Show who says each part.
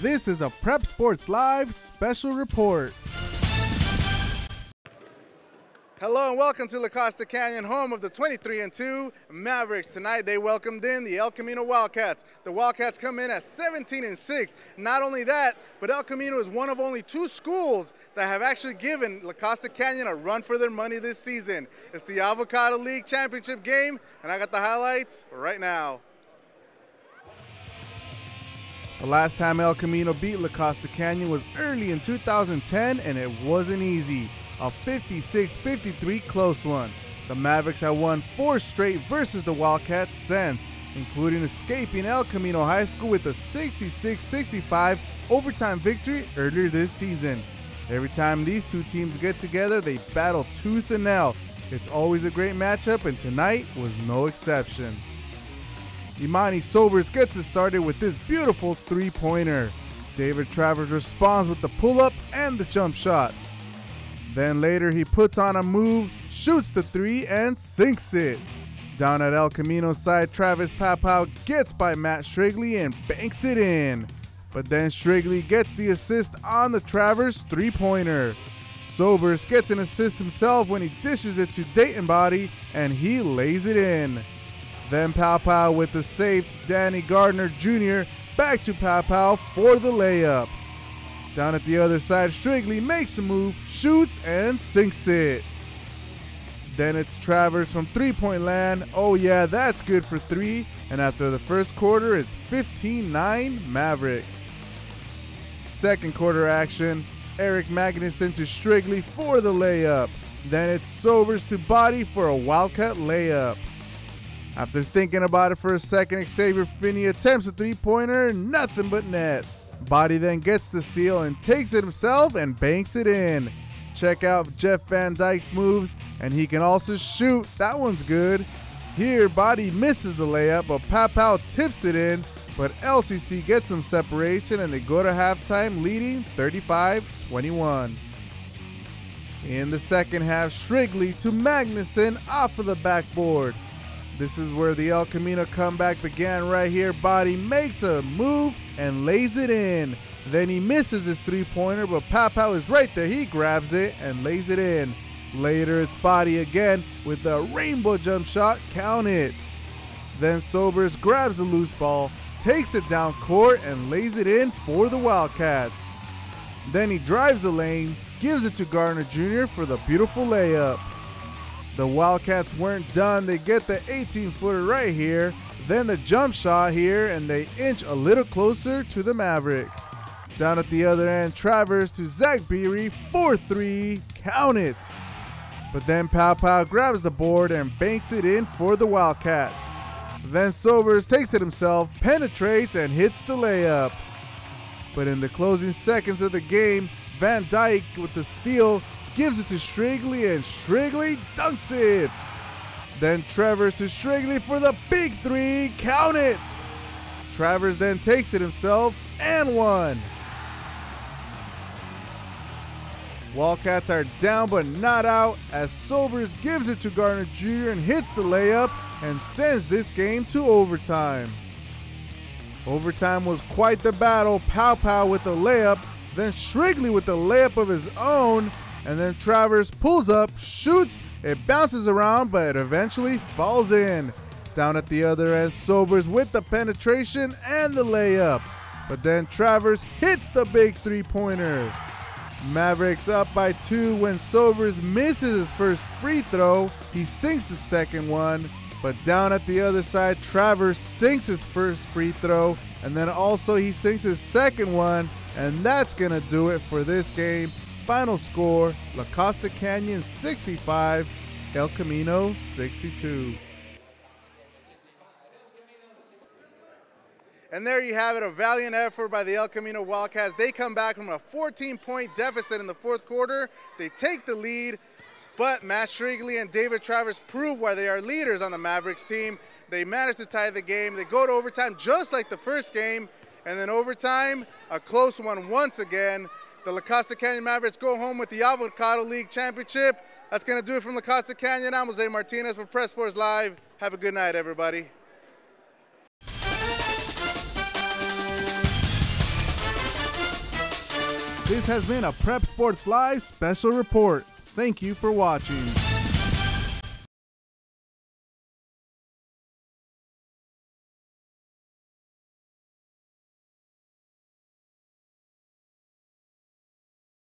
Speaker 1: This is a Prep Sports Live special report. Hello and welcome to La Costa Canyon, home of the 23-2 Mavericks. Tonight they welcomed in the El Camino Wildcats. The Wildcats come in at 17-6. Not only that, but El Camino is one of only 2 schools that have actually given La Costa Canyon a run for their money this season. It's the Avocado League Championship game, and I got the highlights right now. The last time El Camino beat La Costa Canyon was early in 2010, and it wasn't easy. A 56-53 close one. The Mavericks have won 4 straight versus the Wildcats since, including escaping El Camino High School with a 66-65 overtime victory earlier this season. Every time these 2 teams get together, they battle tooth and nail. It's always a great matchup, and tonight was no exception. Imani Sobers gets it started with this beautiful 3-pointer. David Travers responds with the pull-up and the jump shot. Then later he puts on a move, shoots the 3 and sinks it. Down at El Camino's side, Travis Papau gets by Matt Strigley and banks it in. But then Strigley gets the assist on the Travers 3-pointer. Sobers gets an assist himself when he dishes it to Dayton Body and he lays it in. Then Papau with the save to Danny Gardner Jr. Back to Papau for the layup. Down at the other side, Strigley makes a move, shoots, and sinks it. Then it's Travers from 3-point land. Oh yeah, that's good for 3. And after the first quarter, it's 15-9 Mavericks. Second quarter action, Eric Magnuson to Strigley for the layup. Then it's Sobers to Body for a Wildcat layup. After thinking about it for a second, Xavier Finney attempts a 3-pointer, nothing but net. Body then gets the steal and takes it himself and banks it in. Check out Jeff Van Dyke's moves, and he can also shoot. That one's good. Here, Body misses the layup, but Papau tips it in, but LCC gets some separation, and they go to halftime leading 35-21. In the second half, Strigley to Magnuson off of the backboard. This is where the El Camino comeback began right here. Body makes a move and lays it in. Then he misses this 3-pointer, but Papau is right there. He grabs it and lays it in. Later, it's Body again with a rainbow jump shot. Count it. Then Sobers grabs the loose ball, takes it down court, and lays it in for the Wildcats. Then he drives the lane, gives it to Gardner Jr. for the beautiful layup. The Wildcats weren't done. They get the 18-footer right here, then the jump shot here, and they inch a little closer to the Mavericks. Down at the other end, Travers to Zach Beery for 3, count it. But then Papau grabs the board and banks it in for the Wildcats. Then Sobers takes it himself, penetrates, and hits the layup. But in the closing seconds of the game, Van Dyke with the steal gives it to Strigley, and Strigley dunks it. Then Travers to Strigley for the big 3, count it. Travers then takes it himself and one. Wildcats are down but not out as Sobers gives it to Gardner Jr. and hits the layup and sends this game to overtime. Overtime was quite the battle. Papau with the layup, then Strigley with the layup of his own, and then Travers pulls up, shoots, it bounces around, but it eventually falls in. Down at the other end, Sobers with the penetration and the layup. But then Travers hits the big 3-pointer. Mavericks up by 2 when Sobers misses his first free throw. He sinks the second one. But down at the other side, Travers sinks his first free throw. And then also he sinks his second one. And that's going to do it for this game. Final score, La Costa Canyon 65, El Camino 62. And there you have it, a valiant effort by the El Camino Wildcats. They come back from a 14-point deficit in the fourth quarter. They take the lead, but Matt Strigley and David Travers prove why they are leaders on the Mavericks team. They manage to tie the game. They go to overtime just like the first game, and then overtime, a close one once again. The La Costa Canyon Mavericks go home with the Avocado League Championship. That's going to do it from La Costa Canyon. I'm Jose Martinez for Prep Sports Live. Have a good night, everybody. This has been a Prep Sports Live special report. Thank you for watching.